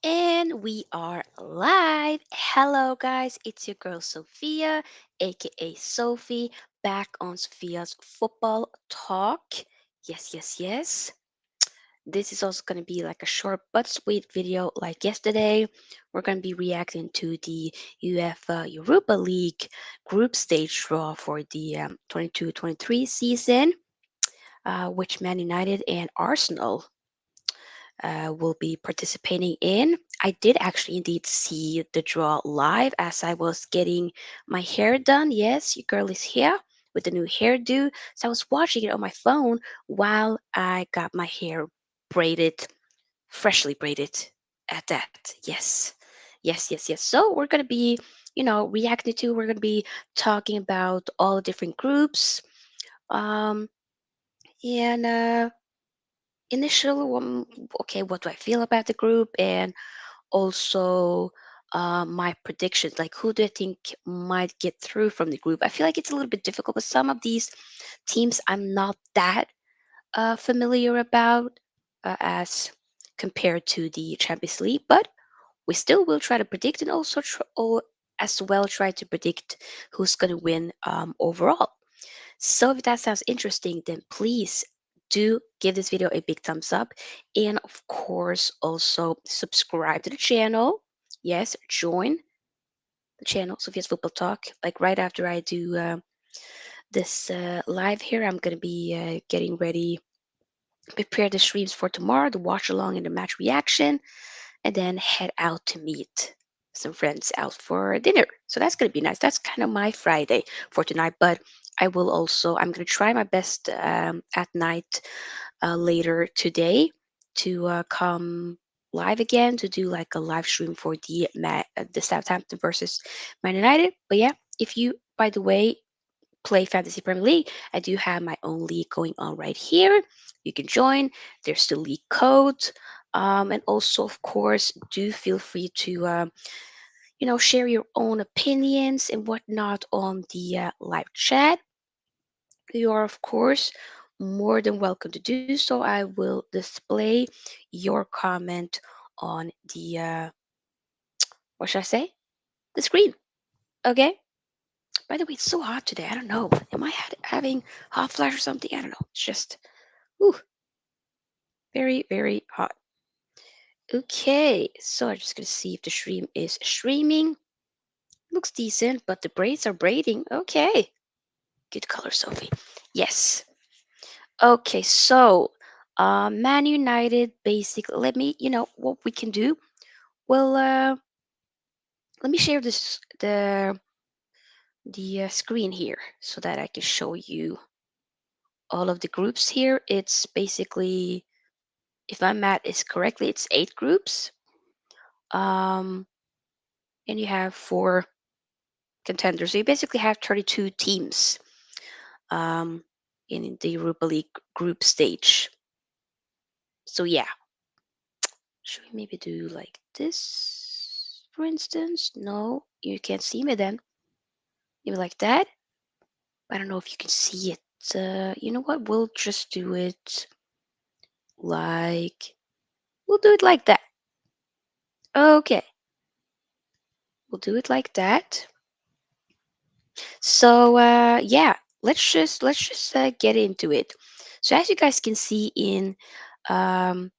And we are live. Hello, guys. It's your girl Sophia, aka Sophie, back on Sophia's Football Talk. Yes, yes, yes. This is also going to be like a short but sweet video like yesterday. We're going to be reacting to the UEFA Europa League group stage draw for the 22-23 season, which Man United and Arsenal will be participating in. I did actually indeed see the draw live as I was getting my hair done. Yes, your girl is here with the new hairdo. So I was watching it on my phone while I got my hair braided, freshly braided at that. Yes. Yes, yes, yes. So we're going to be, reacting to, we're going to be talking about all the different groups. Um, and initially, okay, what do I feel about the group? And also my predictions, like who do I think might get through from the group. I feel like it's a little bit difficult with some of these teams. I'm not that familiar about as compared to the Champions League, but we still will try to predict and also or as well try to predict who's going to win overall. So if that sounds interesting, then please do give this video a big thumbs up. And of course, also subscribe to the channel. Yes, join the channel, Sophia's Football Talk. Like right after I do this live here, I'm going to be getting ready, prepare the streams for tomorrow, the watch along and the match reaction, and then head out to meet some friends out for dinner. So that's going to be nice. That's kind of my Friday for tonight. But I'm going to try my best at night later today to come live again to do like a live stream for the Southampton versus Man United. But yeah, if you, by the way, play Fantasy Premier League, I do have my own league going on right here. You can join. There's the league code. And also, of course, do feel free to, share your own opinions and whatnot on the live chat. You are, of course, more than welcome to do so. I will display your comment on the, what should I say? The screen. Okay? By the way, it's so hot today. I don't know. Am I having hot flash or something? I don't know. It's just, ooh, very, very hot. Okay, so I'm just gonna see if the stream is streaming. Looks decent, but the braids are braiding. Okay, good color, Sophie. Yes. Okay, so Man United basically. Let me, what we can do. Well, let me share the screen here so that I can show you all of the groups here. It's basically, if my math is correctly, it's 8 groups. Um, and you have 4 contenders. So you basically have 32 teams um, in the Europa League group stage. So yeah, should we maybe do like this, for instance? No, you can't see me then. Maybe like that. I don't know if you can see it. You know what? We'll just do it like we'll do it like that. Okay, we'll do it like that. So yeah, let's just get into it. So as you guys can see in um,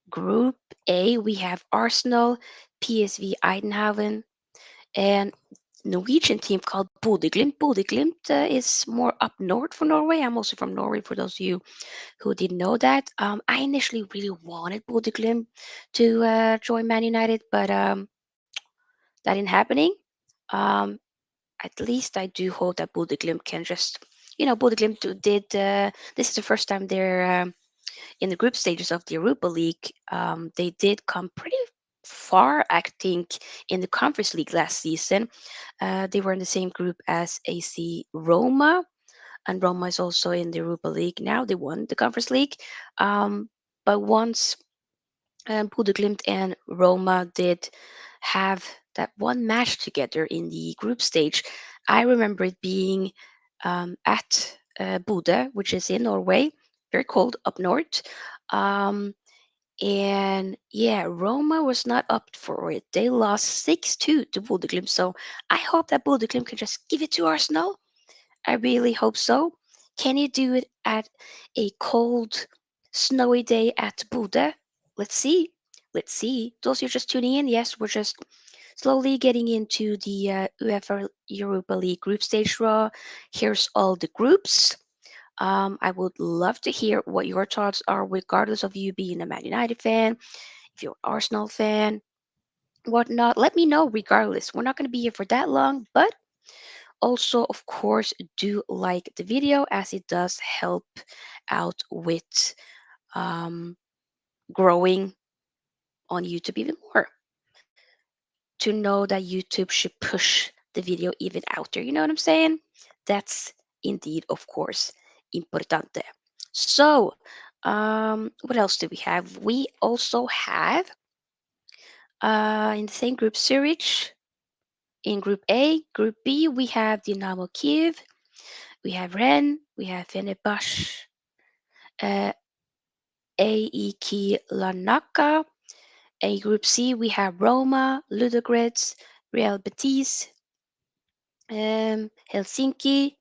Group A, we have Arsenal, PSV Eindhoven, and Norwegian team called Bodø/Glimt. Bodø/Glimt is more up north for Norway. I'm also from Norway, for those of you who didn't know that. I initially really wanted Bodø/Glimt to join Man United, but that didn't happening. Um, at least I do hope that Bodø/Glimt can just, Bodø/Glimt did. This is the first time they're in the group stages of the Europa League. They did come pretty far, I think, in the Conference League last season. They were in the same group as AC Roma, and Roma is also in the Europa League now. They won the Conference League, but once Bodø/Glimt and Roma did have that one match together in the group stage. I remember it being at Bodø, which is in Norway, very cold up north. Um, And yeah, Roma was not up for it. They lost 6-2 to Bodø/Glimt. So I hope that Bodø/Glimt can just give it to Arsenal. I really hope so. Can you do it at a cold, snowy day at Bodø? Let's see. Let's see. Those who are just tuning in, yes, we're just slowly getting into the UEFA Europa League group stage draw. Here's all the groups. I would love to hear what your thoughts are, regardless of you being a Man United fan, if you're an Arsenal fan, whatnot. Let me know regardless. We're not going to be here for that long, but also, of course, do like the video as it does help out with um, growing on YouTube even more. To know that YouTube should push the video even out there. You know what I'm saying? That's indeed, of course, importante. So, what else do we have? We also have in the same group Zurich. In Group A, Group B, we have Dynamo Kiev, we have Rennes, we have Fenerbahce, uh, AEK Larnaca. In Group C, we have Roma, Ludogorets, Real Betis, Helsinki.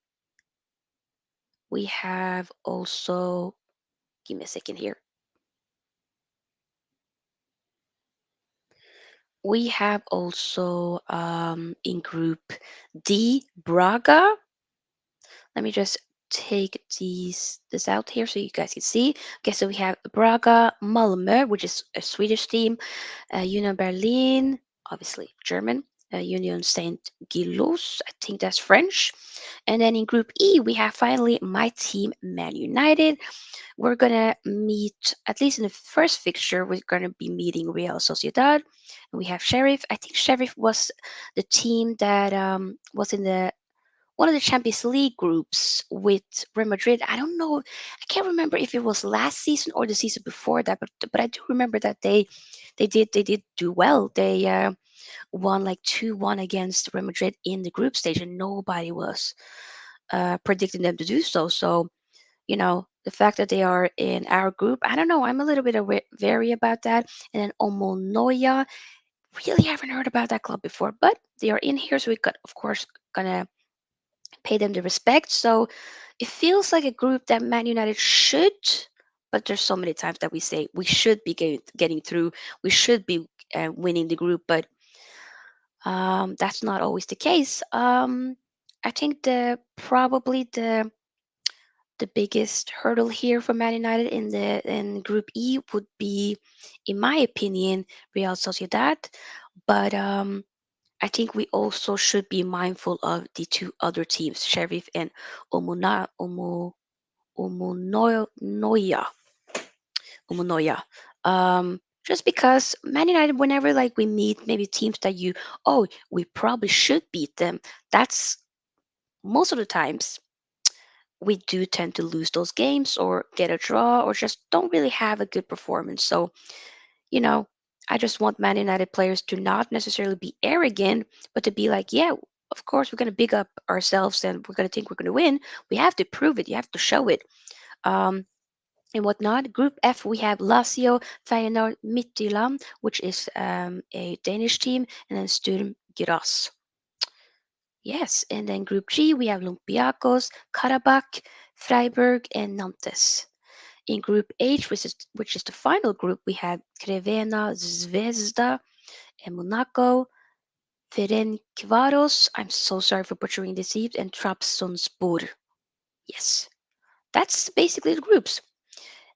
We have also, give me a second here. We have also in Group D, Braga. Let me just take this out here so you guys can see. Okay, so we have Braga, Malmö, which is a Swedish team, Union Berlin, obviously German, Union Saint Gilloise, I think that's French. And then in Group E, we have finally my team, Man United. We're gonna meet, at least in the first fixture, we're gonna be meeting Real Sociedad. And we have Sheriff. I think Sheriff was the team that was in the one of the Champions League groups with Real Madrid. I don't know. I can't remember if it was last season or the season before that, but I do remember that they did do well. They won like 2-1 against Real Madrid in the group stage, and nobody was predicting them to do so. So the fact that they are in our group, I don't know. I'm a little bit wary about that. And then Omonoya, really haven't heard about that club before, but they are in here, so we got, of course, gonna pay them the respect. So it feels like a group that Man United should, but there's so many times that we say we should be getting through, we should be winning the group, but that's not always the case. I think the biggest hurdle here for Man United in Group E would be, in my opinion, Real Sociedad, but I think we also should be mindful of the two other teams, Sheriff and Omuna, Umunoya. Umunoya. Just because Man United, whenever like we meet maybe teams that we probably should beat them, that's most of the times we do tend to lose those games or get a draw or just don't really have a good performance. So, you know, I just want Man United players to not necessarily be arrogant, but to be like, yeah, of course we're going to big up ourselves and we're going to think we're going to win. We have to prove it. You have to show it. Um, and whatnot. Group F, we have Lazio, Feyenoord, Midtjylland, which is a Danish team, and then Sturm Graz. Yes, and then Group G, we have Olympiacos, Karabakh, Freiburg, and Nantes. In Group H, which is the final group, we have Crevena, Zvezda, and Monaco, Ferencvaros. I'm so sorry for butchering this team, and Trabzonspor. Yes, that's basically the groups.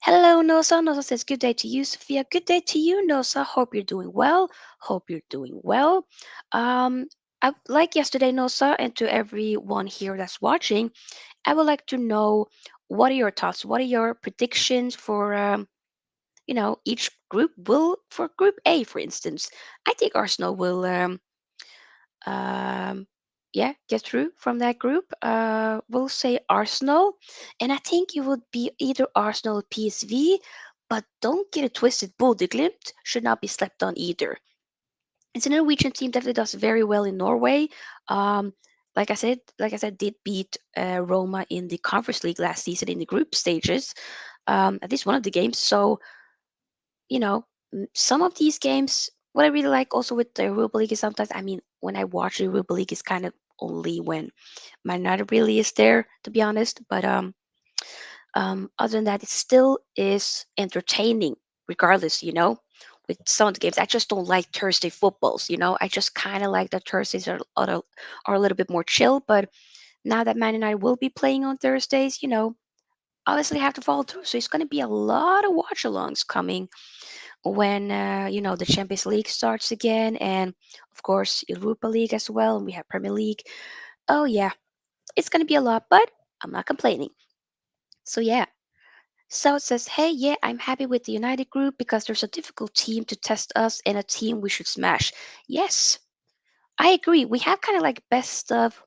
Hello, Nosa. Nosa says, good day to you, Sophia. Good day to you, Nosa. Hope you're doing well. Hope you're doing well. Um, like yesterday, Nosa, and to everyone here that's watching, I would like to know what are your thoughts? What are your predictions for, each group will, for Group A, for instance. I think Arsenal will, um, yeah, get through from that group. We'll say Arsenal, and I think it would be either Arsenal or PSV. But don't get it twisted. Bodø/Glimt should not be slept on either. It's a Norwegian team that does very well in Norway. Um, like I said, did beat Roma in the Conference League last season in the group stages, at least one of the games. So you know, some of these games, what I really like also with the Europa League is sometimes, I mean, when I watch the Europa League is kind of only when Man United really is there, to be honest. But other than that, it still is entertaining, regardless, with some of the games. I just don't like Thursday footballs. I just kind of like that Thursdays are a little bit more chill. But now that Man United will be playing on Thursdays, obviously have to follow through. So it's going to be a lot of watch alongs coming when the Champions League starts again, and of course Europa League as well, and we have Premier League. Oh yeah, it's going to be a lot, but I'm not complaining. So yeah. So it says, hey, yeah, I'm happy with the United group because there's a difficult team to test us and a team we should smash. Yes, I agree. We have kind of like best of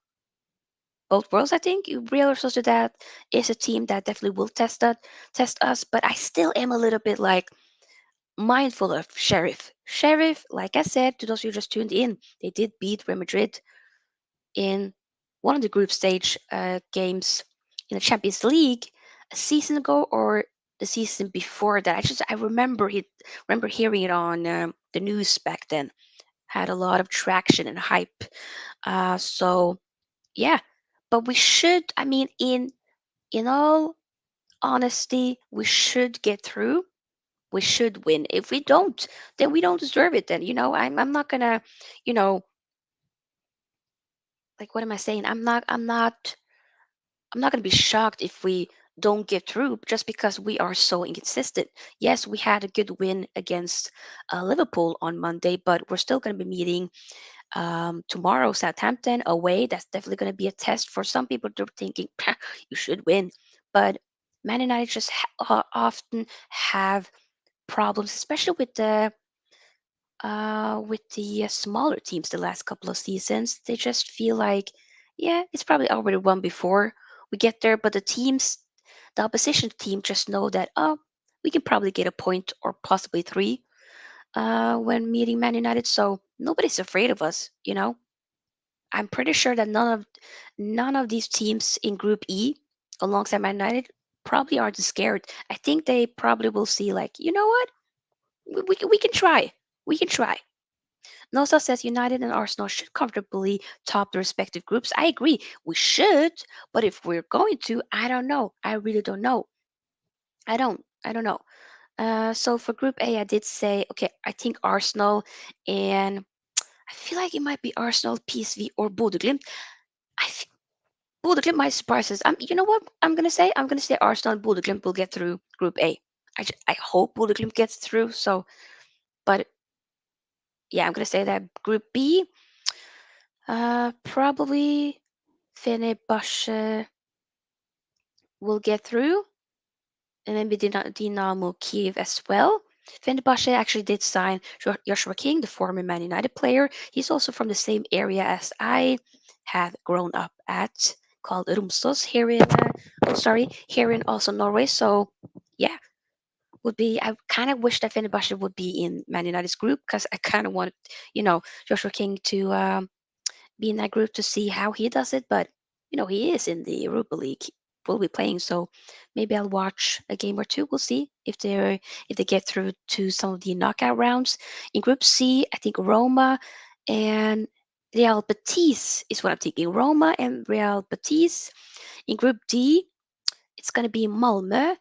both worlds, I think. Real Sociedad is a team that definitely will test us, but I still am a little bit like mindful of Sheriff. Sheriff, like I said, to those who just tuned in, they did beat Real Madrid in one of the group stage games in the Champions League a season ago or the season before that. I remember hearing it on the news back then. Had a lot of traction and hype. So yeah, but we should. I mean, in all honesty, we should get through. We should win. If we don't, then we don't deserve it. Then I'm not gonna, you know, like what am I saying? I'm not going to be shocked if we don't get through just because we are so inconsistent. Yes, we had a good win against Liverpool on Monday, but we're still going to be meeting tomorrow Southampton away. That's definitely going to be a test for some people. They're thinking "Pah, you should win, but Man United just often have problems, especially with the smaller teams the last couple of seasons. They just feel like, yeah, it's probably already won before we get there, but the opposition team just know that, oh, we can probably get a point or possibly three when meeting Man United. So nobody's afraid of us. I'm pretty sure that none of these teams in Group E, alongside Man United, probably aren't scared. I think they probably will see like, you know what, we can try. We can try. Nosa says United and Arsenal should comfortably top the respective groups. I agree. We should, but if we're going to, I don't know. I really don't know. I don't know. So for Group A, I did say, okay, I think Arsenal, and I feel like it might be Arsenal, PSV, or Bodø/Glimt. I think Bodø/Glimt might surprise us. You know what I'm gonna say? I'm gonna say Arsenal and Bodø/Glimt will get through Group A. I hope Bodø/Glimt gets through. So, but yeah, I'm gonna say that Group B, probably Fenerbahce will get through, and maybe Dynamo Kiev as well. Fenerbahce actually did sign Joshua King, the former Man United player. He's also from the same area as I have grown up at, called Romsås here in also Norway. So yeah, would be. I kind of wish that Fenerbahce would be in Man United's group because I kind of wanted, Joshua King to be in that group to see how he does it. But he is in the Europa League. Will be playing, so maybe I'll watch a game or two. We'll see if they get through to some of the knockout rounds. In Group C, I think Roma and Real Betis is what I'm thinking. Roma and Real Betis. In Group D, it's gonna be Malmö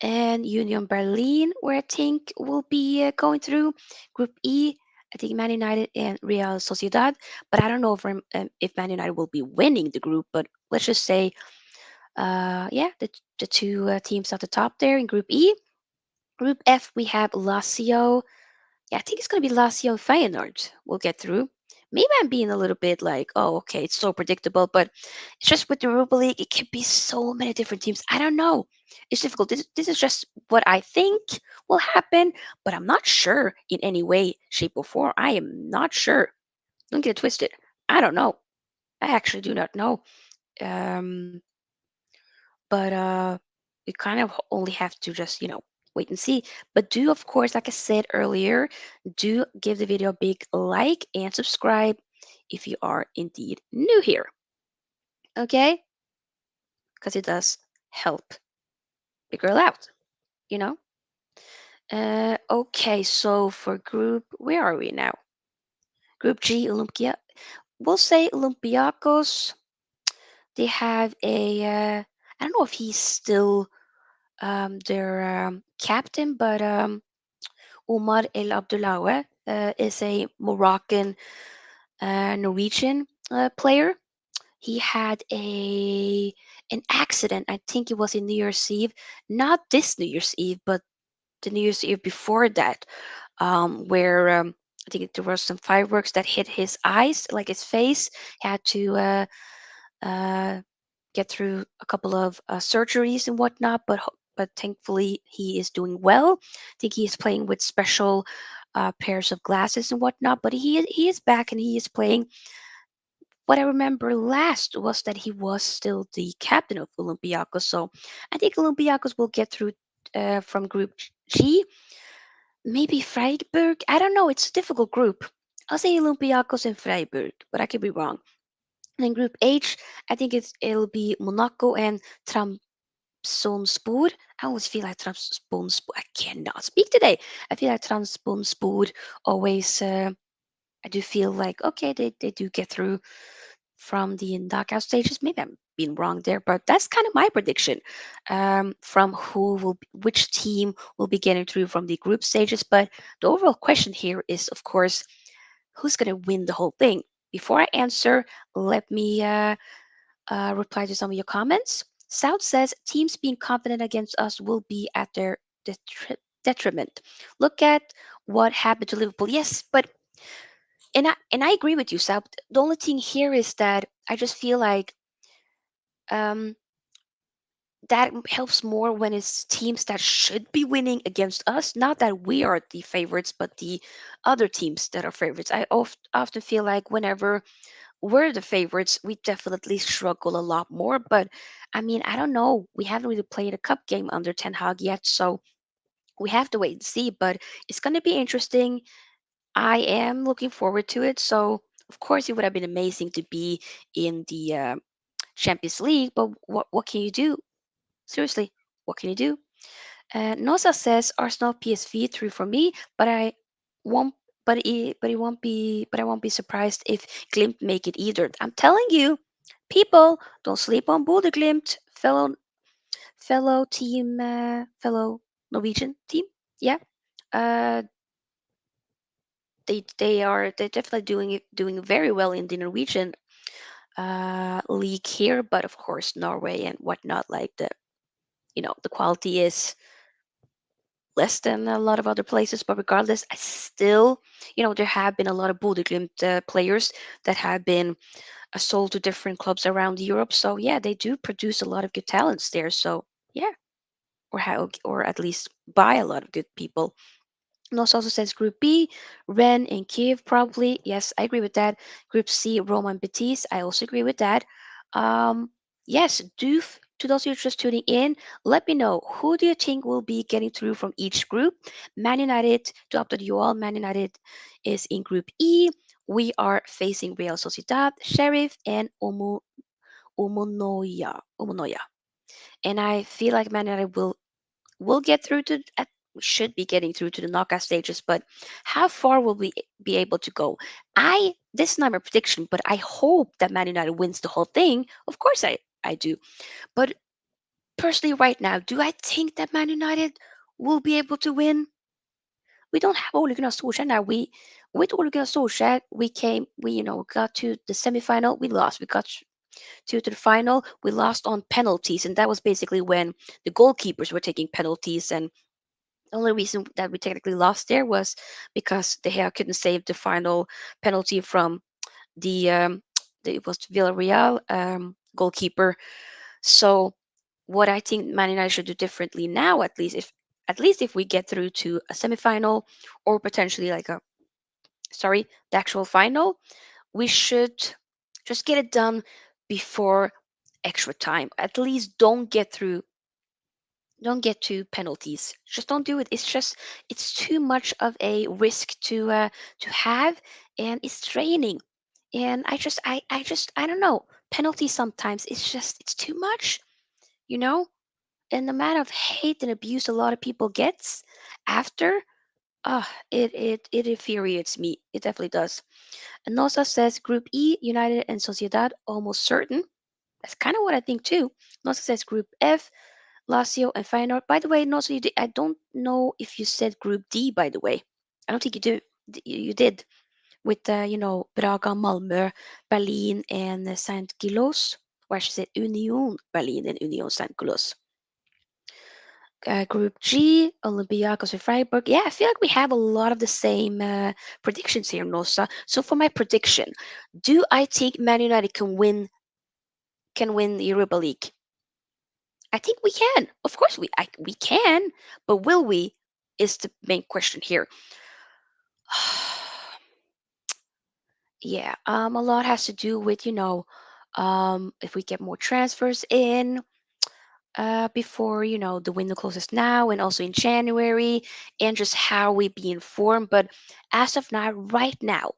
and Union Berlin, where I think will be going through. Group E, I think Man United and Real Sociedad, but I don't know if Man United will be winning the group. But let's just say, yeah, the two teams at the top there in Group E. Group F, we have Lazio. Yeah, I think it's going to be Lazio and Feyenoord we'll get through. Maybe I'm being a little bit like, oh, okay, it's so predictable, but it's just with the Europa League, it could be so many different teams. I don't know. It's difficult. This is just what I think will happen, but I'm not sure in any way, shape, or form. I am not sure. Don't get it twisted. I don't know. I actually do not know. Um, but we kind of only have to just wait and see. But do, of course, like I said earlier, do give the video a big like and subscribe if you are indeed new here. Okay, because it does help the girl out, you know Okay, so for group, where are we now? Group G, Olympia. We'll say Olympiacos. They have a. I don't know if he's still their captain, but Omar El Abdullawi is a Moroccan Norwegian player. He had an accident. I think it was in New Year's Eve, not this New Year's Eve, but the New Year's Eve before that, where I think there were some fireworks that hit his eyes, like his face. He had to uh, get through a couple of surgeries and whatnot, but thankfully he is doing well. I think he is playing with special pairs of glasses and whatnot, but he is back and he is playing. What I remember last was that he was still the captain of Olympiacos, so I think Olympiacos will get through from Group G. Maybe Freiburg. I don't know. It's a difficult group. I'll say Olympiacos and Freiburg, but I could be wrong. And then Group H, I think it'll be Monaco and Trabzonspor. I always feel like Trabzonspor. I cannot speak today. I feel like Trabzonspor always. I do feel like okay, they do get through from the knockout stages. Maybe I'm being wrong there, but that's kind of my prediction from which team will be getting through from the group stages. But the overall question here is, of course, who's going to win the whole thing? Before I answer, let me reply to some of your comments. South says teams being confident against us will be at their detriment. Look at what happened to Liverpool. Yes, but and I agree with you, South. The only thing here is that I just feel like um, that helps more when it's teams that should be winning against us. Not that we are the favorites, but the other teams that are favorites. I often feel like whenever we're the favorites, we definitely struggle a lot more. But I mean, I don't know. We haven't really played a cup game under Ten Hag yet, so we have to wait and see. But it's going to be interesting. I am looking forward to it. So, of course, it would have been amazing to be in the Champions League, but what can you do? Seriously, what can you do? Nosa says Arsenal PSV through for me, but I won't. But it won't be. But I won't be surprised if Glimt make it either. I'm telling you, people, don't sleep on Boulder Glimt, fellow Norwegian team. Yeah, uh, they're definitely doing very well in the Norwegian league here, but of course Norway and whatnot, like the quality is less than a lot of other places. But regardless, I still, there have been a lot of Bodø/Glimt players that have been sold to different clubs around Europe. So yeah, they do produce a lot of good talents there. So yeah, or at least buy a lot of good people. Nos also says Group B, Rennes and Kiev probably. Yes, I agree with that. Group C, Roma and Betis. I also agree with that. Um, yes, to those who are just tuning in, let me know who do you think will be getting through from each group. Man United, to update you all, Man United is in Group E. We are facing Real Sociedad, Sheriff, and Umunoya. And I feel like Man United will get through we should be getting through to the knockout stages, but how far will we be able to go? This is not my prediction, but I hope that Man United wins the whole thing. Of course I do. But personally right now, do I think that Man United will be able to win? We don't have Ole Gunnar Solskjaer now. With Ole Gunnar Solskjaer, we got to the semifinal, we lost. We got to the final, we lost on penalties, and that was basically when the goalkeepers were taking penalties. And the only reason that we technically lost there was because De Gea couldn't save the final penalty from the it was Villarreal goalkeeper. So what I think Man United should do differently now, at least if we get through to a semifinal or potentially like the actual final, we should just get it done before extra time. At least don't get to penalties. Just don't do it. It's too much of a risk to have, and it's draining. And I don't know. Penalties sometimes it's too much, you know. and the amount of hate and abuse a lot of people gets after, it infuriates me. It definitely does. And Nosa says Group E, United and Sociedad, almost certain. That's kind of what I think too. Nosa says Group F, Lazio and Feyenoord. By the way, Nosa, I don't know if you said Group D. By the way, I don't think you do. You did with Braga, Malmö, Berlin, and St. Gilloise, or I should say Union Berlin and Union St. Gilloise. Group G, Olympiacos and Freiburg. Yeah, I feel like we have a lot of the same predictions here, Nosa. So for my prediction, do I think Man United can win the Europa League? I think we can. Of course, we can, but will we? Is the main question here. Yeah, a lot has to do with if we get more transfers in before the window closes now, and also in January, and just how we be informed. But as of now, right now,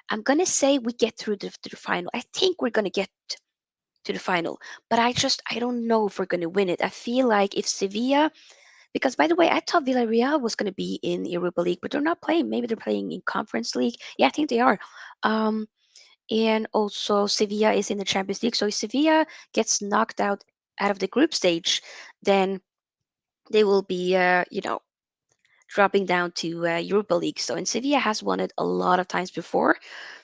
I'm gonna say we get through to the final. I think we're gonna get to the final, but I don't know if we're gonna win it. I feel like if Sevilla, because by the way, I thought Villarreal was gonna be in Europa League, but they're not playing. Maybe they're playing in Conference League. Yeah, I think they are. Um, and also Sevilla is in the Champions League. So if Sevilla gets knocked out of the group stage, then they will be dropping down to Europa League. So and Sevilla has won it a lot of times before.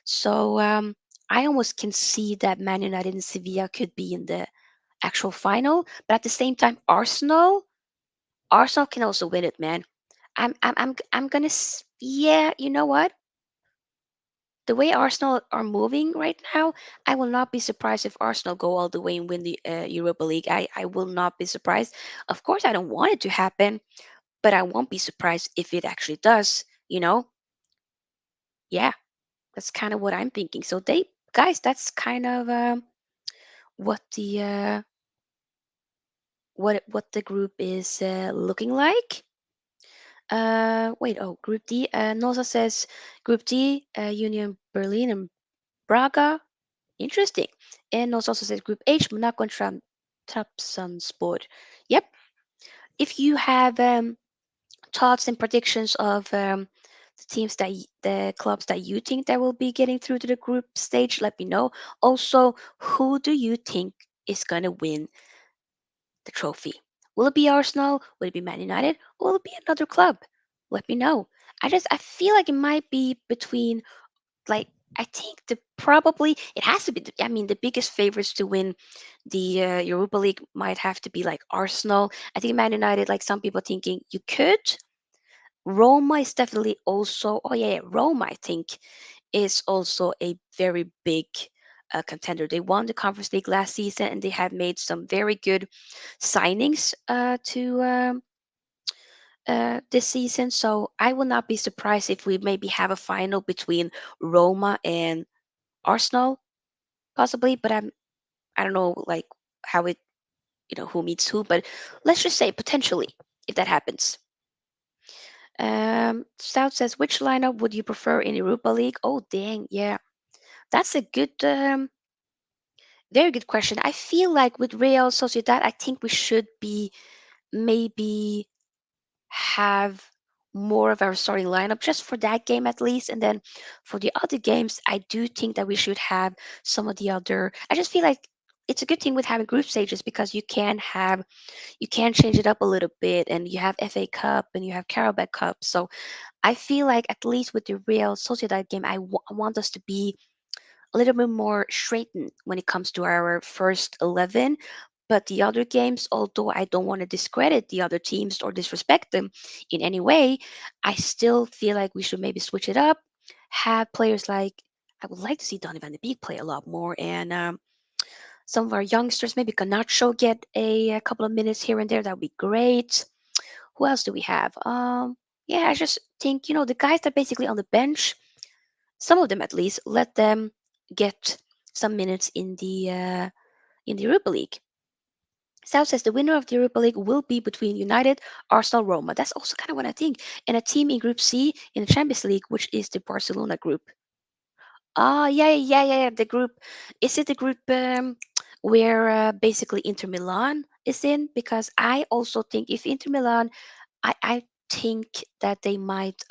So I almost can see that Man United and Sevilla could be in the actual final. But at the same time, Arsenal can also win it, man. I'm gonna yeah, you know what? The way Arsenal are moving right now, I will not be surprised if Arsenal go all the way and win the Europa League. I will not be surprised. Of course, I don't want it to happen, but I won't be surprised if it actually does. Yeah, that's kind of what I'm thinking. So they guys, that's kind of what the group is looking like. Wait, oh, Group D. Nosa says Group D, Union Berlin and Braga. Interesting. And Nosa also says Group H, Monaco and Trabzonspor. Yep. If you have thoughts and predictions of the clubs that you think that will be getting through to the group stage, let me know. Also, who do you think is gonna win the trophy? Will it be Arsenal? Will it be Man United? Or will it be another club? Let me know. I feel like it might be between, like, I think it has to be. I mean, the biggest favorites to win the Europa League might have to be like Arsenal. I think Man United, like some people thinking you could. Roma is definitely also. Oh yeah, Roma I think is also a very big contender. They won the Conference League last season, and they have made some very good signings to this season. So I will not be surprised if we maybe have a final between Roma and Arsenal, possibly. But I don't know like how it who meets who. But let's just say potentially if that happens. Stout says, which lineup would you prefer in Europa League? Oh, dang, yeah, that's a very good question. I feel like with Real Sociedad, I think we should be maybe have more of our starting lineup just for that game at least, and then for the other games, I do think that we should have some of the other. I just feel like it's a good thing with having group stages because you can change it up a little bit, and you have FA Cup and you have Carabao Cup. So I feel like at least with the Real Sociedad game, I want us to be a little bit more straightened when it comes to our first 11. But the other games, although I don't want to discredit the other teams or disrespect them in any way, I still feel like we should maybe switch it up. Have players like, I would like to see Donny van de Beek play a lot more, and some of our youngsters, maybe Canacho, get a couple of minutes here and there. That would be great. Who else do we have? Yeah, I just think the guys that are basically on the bench, some of them at least, let them get some minutes in the Europa League. South says the winner of the Europa League will be between United, Arsenal, Roma. That's also kind of what I think. And a team in Group C in the Champions League, which is the Barcelona group. Ah, yeah, yeah, yeah, yeah. The group, is it the group where basically Inter Milan is in, because I also think if Inter Milan, I think that they might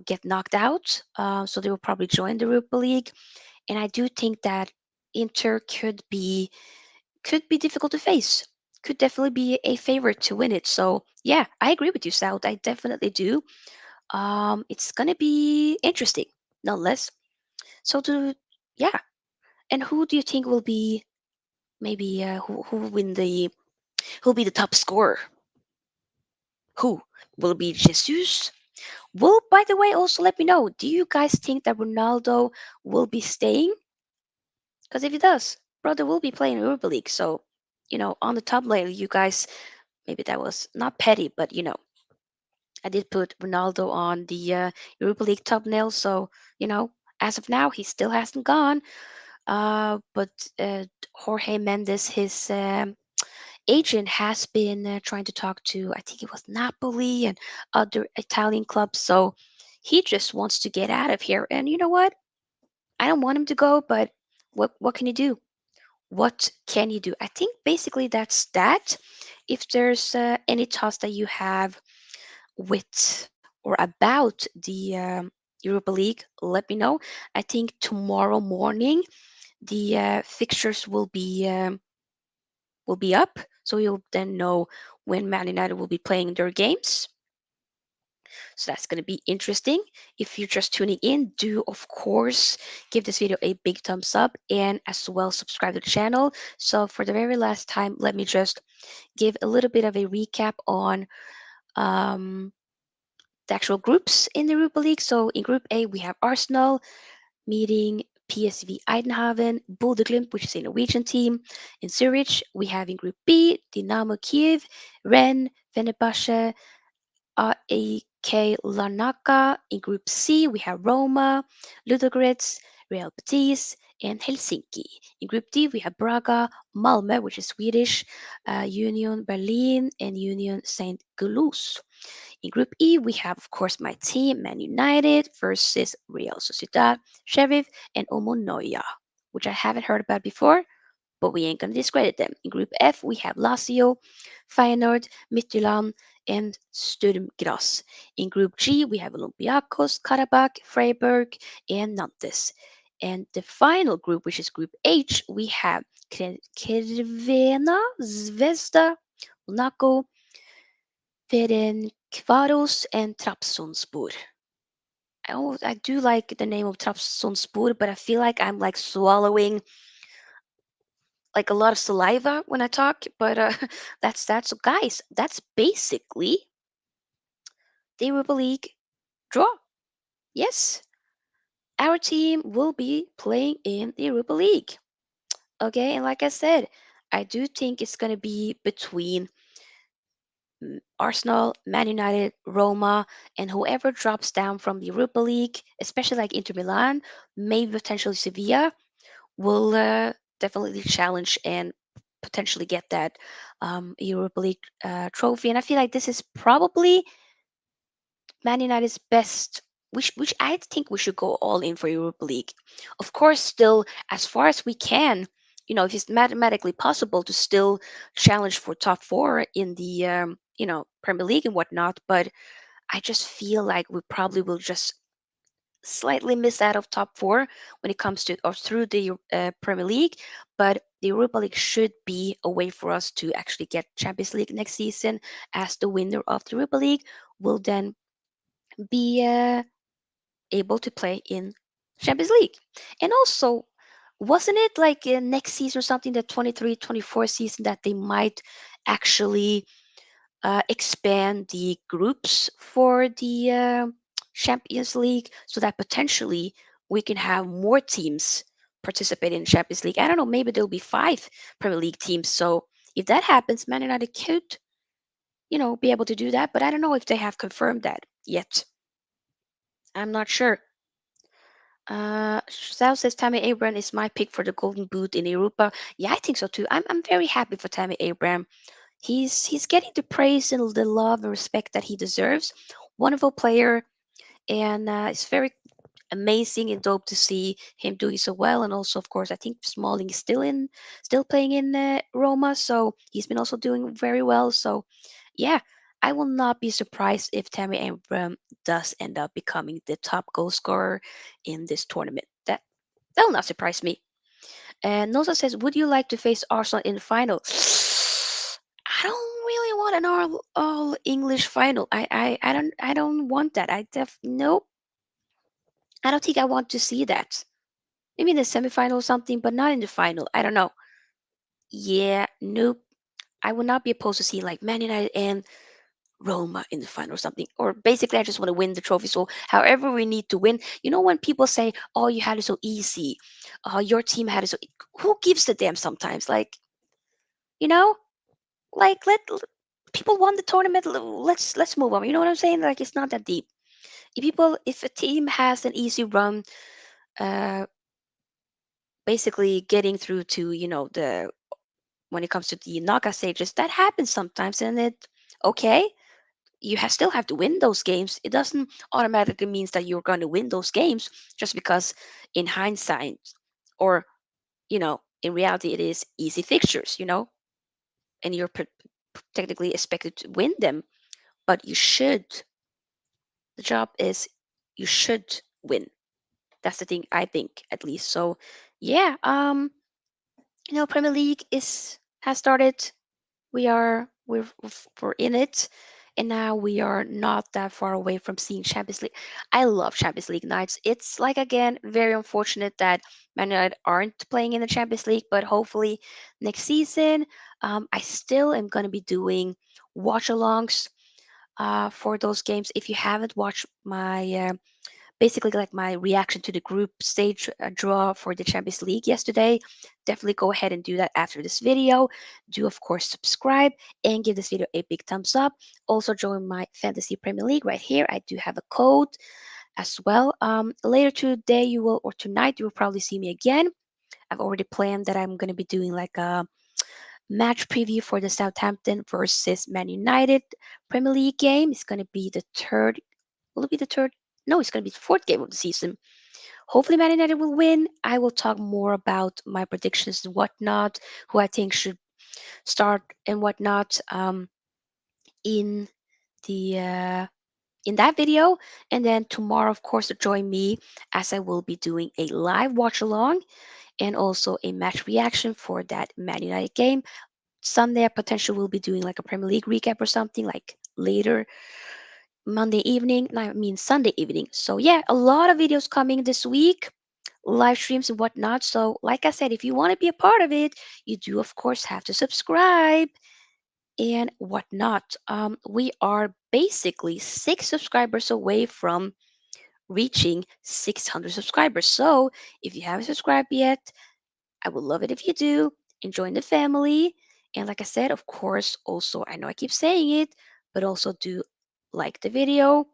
get knocked out. So they will probably join the Europa League, and I do think that Inter could be difficult to face. Could definitely be a favorite to win it. So yeah, I agree with you, South. I definitely do. It's gonna be interesting, nonetheless. So to yeah, and who do you think will be maybe who will win the who'll be the top scorer? Who will it be? Jesus? Well, by the way, also let me know. Do you guys think that Ronaldo will be staying? Because if he does, brother will be playing Europa League. So, on the top layer, you guys, maybe that was not petty, but I did put Ronaldo on the Europa League thumbnail. So, you know, as of now, he still hasn't gone. But Jorge Mendes, his agent, has been trying to talk to, I think it was Napoli and other Italian clubs. So he just wants to get out of here. And you know what? I don't want him to go, but what can you do? What can you do? I think basically that's that. If there's any thoughts that you have with or about the Europa League, let me know. I think tomorrow morning the fixtures will be up, so you'll then know when Man United will be playing their games. So that's going to be interesting. If you're just tuning in, do of course give this video a big thumbs up and as well subscribe to the channel. So for the very last time, let me just give a little bit of a recap on um, the actual groups in the Europa League. So in Group A, we have Arsenal meeting PSV Eindhoven, Bodø/Glimt, which is a Norwegian team. In Zurich, we have in Group B, Dynamo Kiev, Rennes, Fenerbahce, AEK Larnaca. In Group C, we have Roma, Ludogorets, Real Betis, and Helsinki. In Group D, we have Braga, Malmö, which is Swedish, Union Berlin, and Union Saint Gilloise. In Group E, we have, of course, my team, Man United versus Real Sociedad, Sheriff, and Omonoya, which I haven't heard about before, but we ain't going to discredit them. In Group F, we have Lazio, Feyenoord, Midtjylland, and Sturm Graz. In Group G, we have Olympiacos, Karabakh, Freiburg, and Nantes. And the final group, which is Group H, we have Crvena, Zvezda, Monaco, Ferencvaros, and Trabzonspor. I do like the name of Trabzonspor, but I feel like I'm like swallowing like a lot of saliva when I talk. But that's so guys. That's basically the Europa League draw. Yes, our team will be playing in the Europa League. Okay, and like I said, I do think it's gonna be between Arsenal, Man United, Roma, and whoever drops down from the Europa League, especially like Inter Milan, maybe potentially Sevilla, will definitely challenge and potentially get that Europa League trophy. And I feel like this is probably Man United's best. Which I think we should go all in for Europa League. Of course, still as far as we can. If it's mathematically possible to still challenge for top four in the Premier League and whatnot, but I just feel like we probably will just slightly miss out of top four when it comes to or through the Premier League, but the Europa League should be a way for us to actually get Champions League next season, as the winner of the Europa League will then be able to play in Champions League. And also, wasn't it like next season or something, the 23-24 season, that they might actually expand the groups for the Champions League so that potentially we can have more teams participate in Champions League. I don't know, maybe there'll be five Premier League teams. So if that happens, Man United could, be able to do that. But I don't know if they have confirmed that yet. I'm not sure. Sal says Tammy Abraham is my pick for the Golden Boot in Europa. Yeah, I think so too. I'm very happy for Tammy Abraham. He's getting the praise and the love and respect that he deserves. Wonderful player, and it's very amazing and dope to see him doing so well. And also, of course, I think Smalling is still playing in Roma, so he's been also doing very well. So, yeah, I will not be surprised if Tammy Abraham does end up becoming the top goal scorer in this tournament. That will not surprise me. And Nosa says, "Would you like to face Arsenal in the final?" I don't really want an all English final. I don't want that. Nope. I don't think I want to see that. Maybe in the semifinal or something, but not in the final. I don't know. Yeah, nope. I would not be opposed to see like Man United and Roma in the final or something. Or basically, I just want to win the trophy. So, however we need to win. You know, when people say, "Oh, you had it so easy," your team had it so. Who gives a damn? Sometimes, like you know, like people won the tournament. Let's move on. You know what I'm saying? Like it's not that deep. If a team has an easy run, uh, basically getting through to the when it comes to the knockout stages, that happens sometimes, and okay. Still have to win those games. It doesn't automatically means that you're going to win those games just because in hindsight or in reality it is easy fixtures, and you're technically expected to win them, but the job is you should win. That's the thing I think, at least. So yeah, Premier League is has started. We're in it, and now we are not that far away from seeing Champions League. I love Champions League nights. It's like, again, very unfortunate that Man United aren't playing in the Champions League, but hopefully next season, I still am going to be doing watch alongs for those games. If you haven't watched my basically like my reaction to the group stage draw for the Champions League yesterday, definitely go ahead and do that after this video. Do, of course, subscribe and give this video a big thumbs up. Also, join my Fantasy Premier League right here. I do have a code as well. Later today, or tonight, you will probably see me again. I've already planned that I'm going to be doing like a match preview for the Southampton versus Man United Premier League game. It's going to be the third. Will it be the third? No, it's going to be the fourth game of the season. Hopefully, Man United will win. I will talk more about my predictions and whatnot, who I think should start and whatnot, in the in that video. And then tomorrow, of course, join me as I will be doing a live watch along and also a match reaction for that Man United game. Sunday, I potentially will be doing like a Premier League recap or something like later Monday evening. No, I mean Sunday evening. So yeah, a lot of videos coming this week, live streams and whatnot. So, like I said, if you want to be a part of it, you do, of course, have to subscribe and whatnot. We are basically 6 subscribers away from reaching 600 subscribers. So, if you haven't subscribed yet, I would love it if you do. And join the family. And like I said, of course, also, I know I keep saying it, but also do like the video.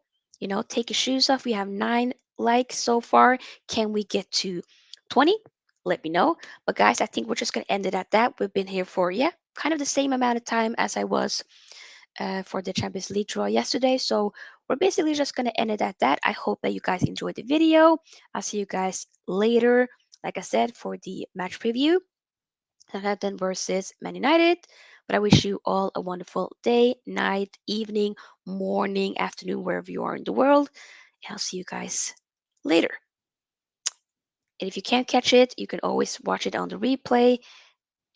Take your shoes off. We have 9 likes so far. Can we get to 20? Let me know. But guys, I think we're just going to end it at that. We've been here for, yeah, kind of the same amount of time as I was for the Champions League draw yesterday. So we're basically just going to end it at that. I hope that you guys enjoyed the video. I'll see you guys later, like I said, for the match preview. Southampton versus Man United. But I wish you all a wonderful day, night, evening, morning, afternoon, wherever you are in the world. And I'll see you guys later. And if you can't catch it, you can always watch it on the replay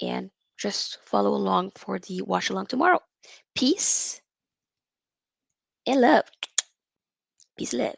and just follow along for the watch along tomorrow. Peace and love. Peace and love.